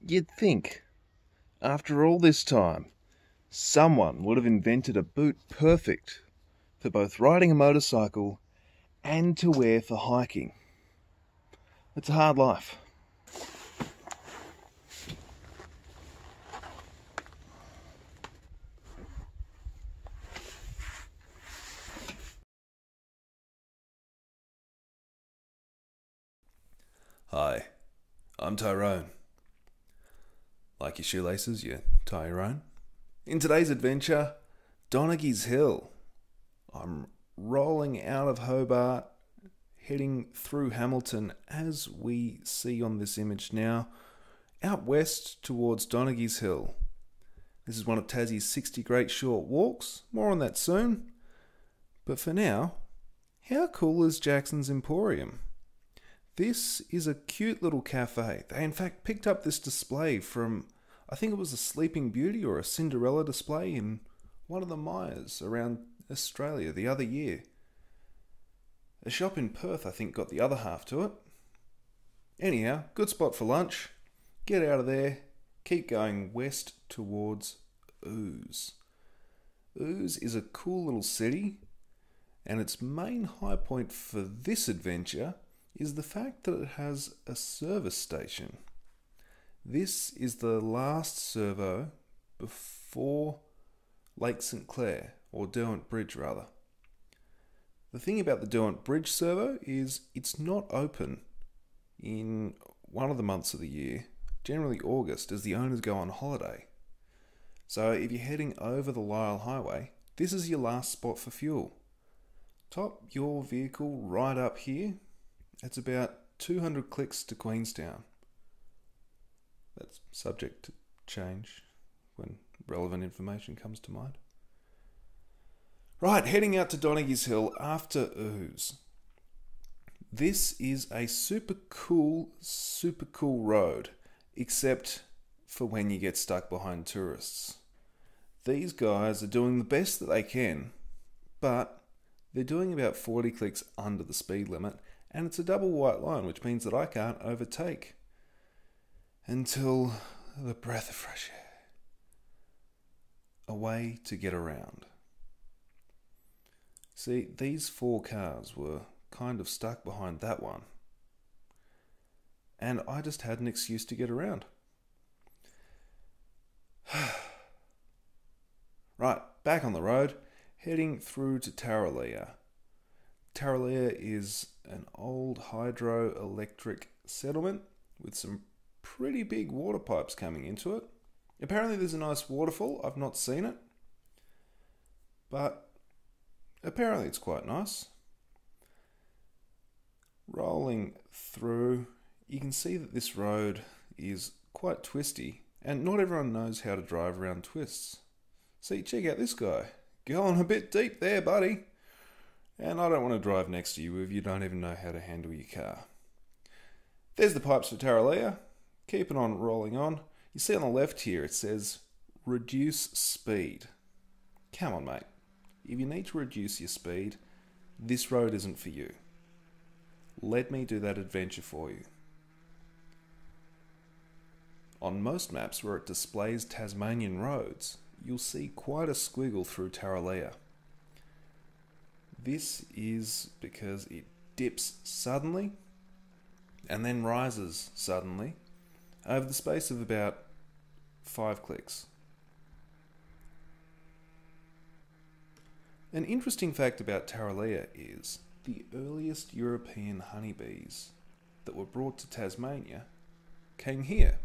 You'd think, after all this time, someone would have invented a boot perfect for both riding a motorcycle and to wear for hiking. It's a hard life. Hi, I'm Tyrone. Like your shoelaces, you tie your own. In today's adventure, Donaghy's Hill. I'm rolling out of Hobart, heading through Hamilton as we see on this image now, out west towards Donaghy's Hill. This is one of Tassie's 60 great short walks, more on that soon. But for now, how cool is Jackson's Emporium? This is a cute little cafe. They in fact picked up this display from, I think it was a Sleeping Beauty or a Cinderella display in one of the Myers around Australia the other year. A shop in Perth I think got the other half to it. Anyhow, good spot for lunch. Get out of there, keep going west towards Ooze. Ooze is a cool little city, and its main high point for this adventure is the fact that it has a service station. This is the last servo before Lake St Clair, or Derwent Bridge rather. The thing about the Derwent Bridge servo is it's not open in one of the months of the year, generally August, as the owners go on holiday. So if you're heading over the Lyell Highway, this is your last spot for fuel. Top your vehicle right up here. It's about 200 clicks to Queenstown. That's subject to change when relevant information comes to mind. Right, heading out to Donaghy's Hill after Ooze. This is a super cool road, except for when you get stuck behind tourists. These guys are doing the best that they can, but they're doing about 40 clicks under the speed limit, and it's a double white line, which means that I can't overtake until the breath of fresh air. A way to get around. See, these four cars were kind of stuck behind that one, and I just had an excuse to get around. Right, back on the road, heading through to Tarraleah. Tarraleah is an old hydroelectric settlement with some pretty big water pipes coming into it. Apparently there's a nice waterfall. I've not seen it, but apparently it's quite nice. Rolling through, you can see that this road is quite twisty, and not everyone knows how to drive around twists. See, check out this guy. Going a bit deep there, buddy. And I don't want to drive next to you if you don't even know how to handle your car. There's the pipes for Tarraleah. Keeping on rolling on. You see on the left here it says reduce speed. Come on, mate. If you need to reduce your speed, this road isn't for you. Let me do that adventure for you. On most maps where it displays Tasmanian roads, you'll see quite a squiggle through Tarraleah. This is because it dips suddenly and then rises suddenly over the space of about 5 clicks. An interesting fact about Tarraleah is the earliest European honeybees that were brought to Tasmania came here.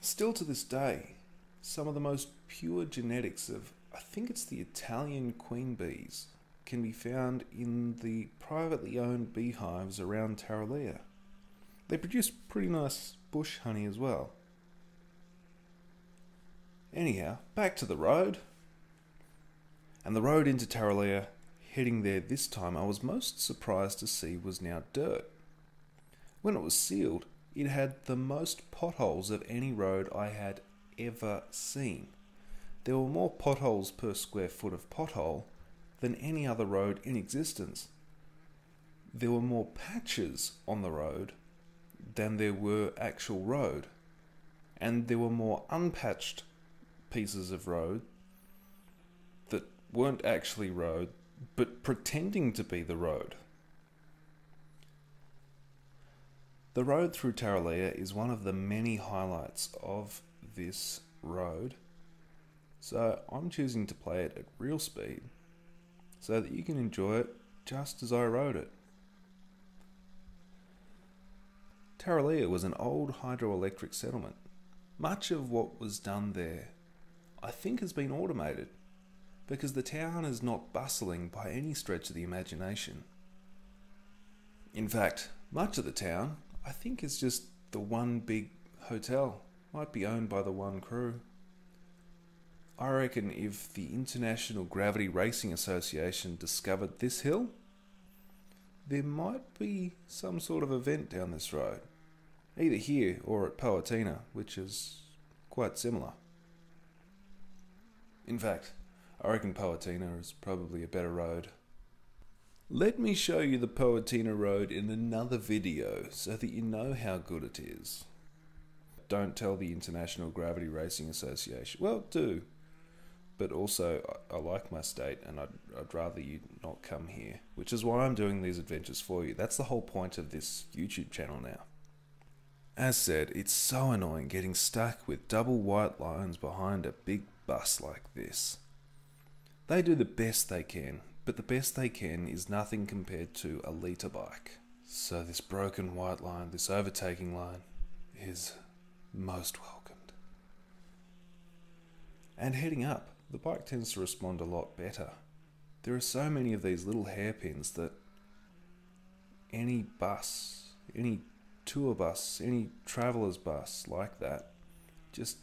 Still to this day, some of the most pure genetics of, I think it's the Italian queen bees, can be found in the privately owned beehives around Tarraleah. They produce pretty nice bush honey as well. Anyhow, back to the road. And the road into Tarraleah, heading there this time, I was most surprised to see was now dirt. When it was sealed, it had the most potholes of any road I had ever seen. There were more potholes per square foot of pothole than any other road in existence. There were more patches on the road than there were actual road. And there were more unpatched pieces of road that weren't actually road, but pretending to be the road. The road through Tarraleah is one of the many highlights of this road, so I'm choosing to play it at real speed so that you can enjoy it just as I rode it. Tarraleah was an old hydroelectric settlement. Much of what was done there, I think, has been automated, because the town is not bustling by any stretch of the imagination. In fact, much of the town, I think, is just the one big hotel, might be owned by the one crew. I reckon if the International Gravity Racing Association discovered this hill, there might be some sort of event down this road, either here or at Powhatan, which is quite similar. In fact, I reckon Powhatan is probably a better road. Let me show you the Powhatan road in another video so that you know how good it is. Don't tell the International Gravity Racing Association. Well, do. But also, I like my state and I'd rather you not come here, which is why I'm doing these adventures for you. That's the whole point of this YouTube channel now. As said, it's so annoying getting stuck with double white lines behind a big bus like this. They do the best they can, but the best they can is nothing compared to a litre bike. So this broken white line, this overtaking line, is most welcomed. And heading up, the bike tends to respond a lot better. There are so many of these little hairpins that any bus, any tour bus, any traveller's bus like that, just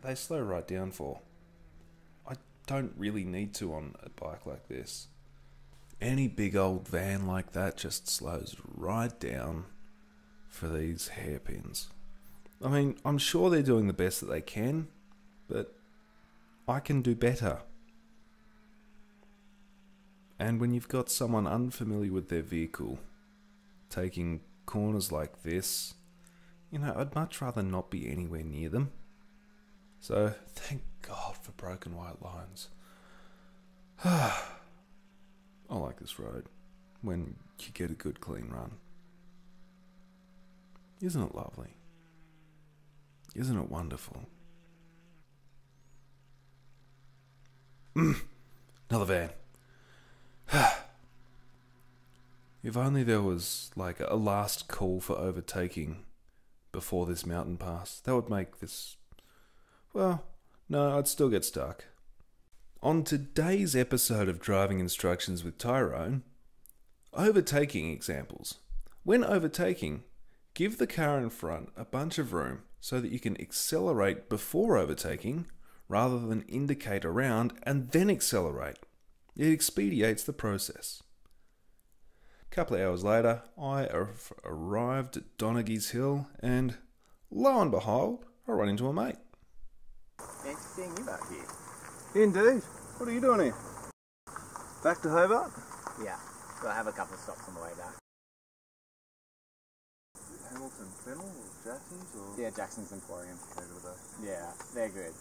they slow right down for. I don't really need to on a bike like this. Any big old van like that just slows right down for these hairpins. I mean, I'm sure they're doing the best that they can, but I can do better. And when you've got someone unfamiliar with their vehicle taking corners like this, you know, I'd much rather not be anywhere near them. So, thank God for broken white lines. I like this road when you get a good clean run. Isn't it lovely? Isn't it wonderful? Another van. If only there was like a last call for overtaking before this mountain pass. That would make this... Well, no, I'd still get stuck. On today's episode of Driving Instructions with Tyrone, overtaking examples. When overtaking, give the car in front a bunch of room so that you can accelerate before overtaking rather than indicate around and then accelerate. It expedites the process. A couple of hours later, I have arrived at Donaghy's Hill and, lo and behold, I run into a mate. Fancy seeing you back here. Indeed. What are you doing here? Back to Hobart? Yeah, got to have a couple of stops on the way back. Hamilton Fennel or Jackson's? Or... Yeah, Jackson's Emporium. Over there. Yeah, they're good.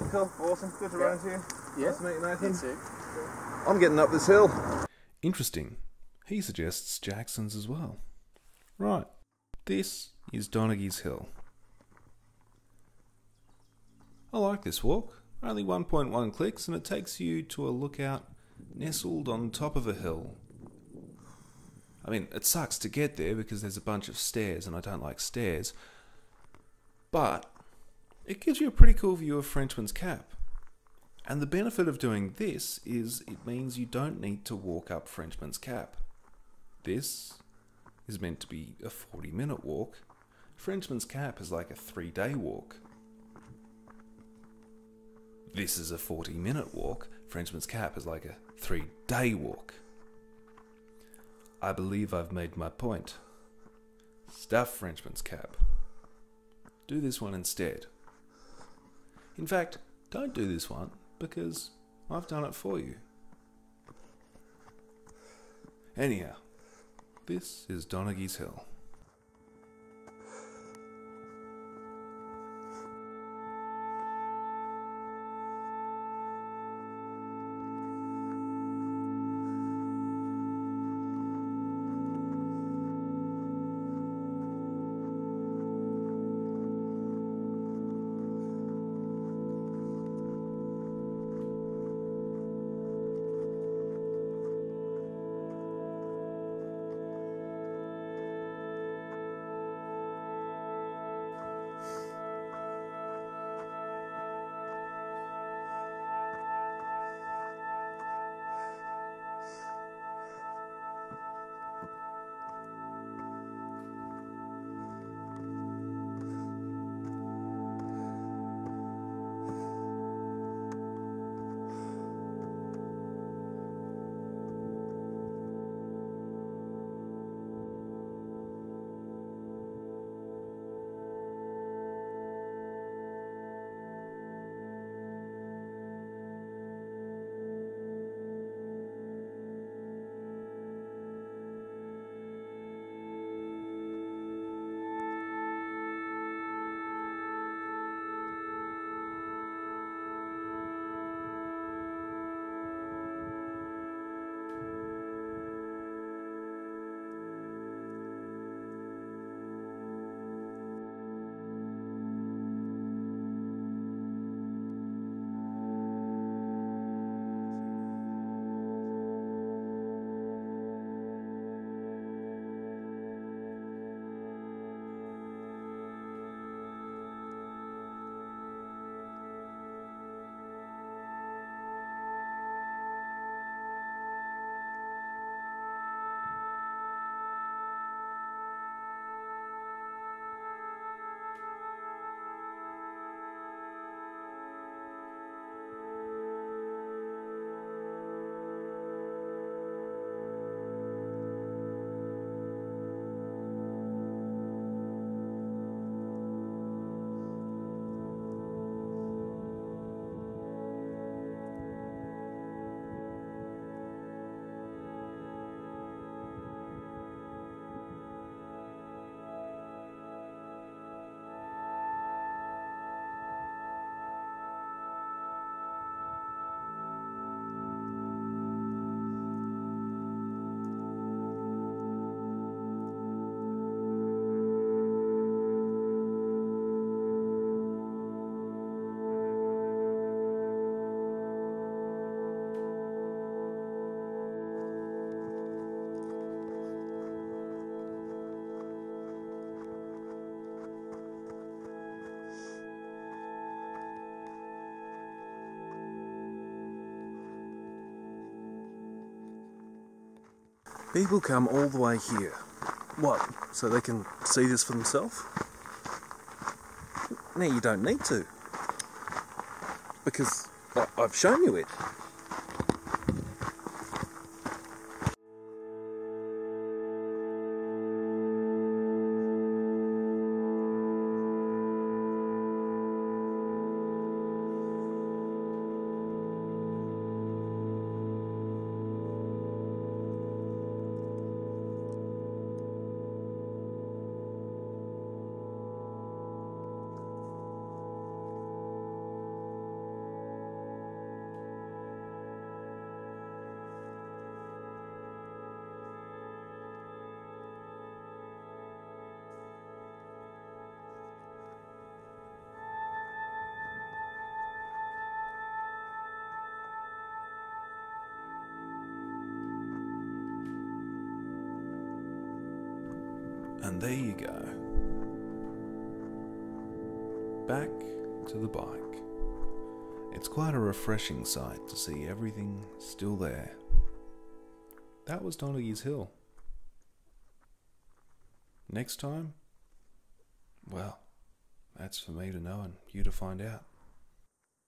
Cool, awesome. Good to run into you. Yeah. Nice to meet you, Nathan. You too. I'm getting up this hill. Interesting. He suggests Jackson's as well. Right. This is Donaghy's Hill. I like this walk. Only 1.1 clicks and it takes you to a lookout nestled on top of a hill. I mean, it sucks to get there because there's a bunch of stairs and I don't like stairs. But it gives you a pretty cool view of Frenchman's Cap. And the benefit of doing this is it means you don't need to walk up Frenchman's Cap. This is meant to be a 40-minute walk. Frenchman's Cap is like a 3-day walk. This is a 40-minute walk. Frenchman's Cap is like a 3-day walk. I believe I've made my point. Stuff Frenchman's Cap. Do this one instead. In fact, don't do this one because I've done it for you. Anyhow, This is Donaghy's Hill. People come all the way here. What? So they can see this for themselves? No, you don't need to. Because I've shown you it. And there you go. Back to the bike. It's quite a refreshing sight to see everything still there. That was Donaghy's Hill. Next time? Well, that's for me to know and you to find out.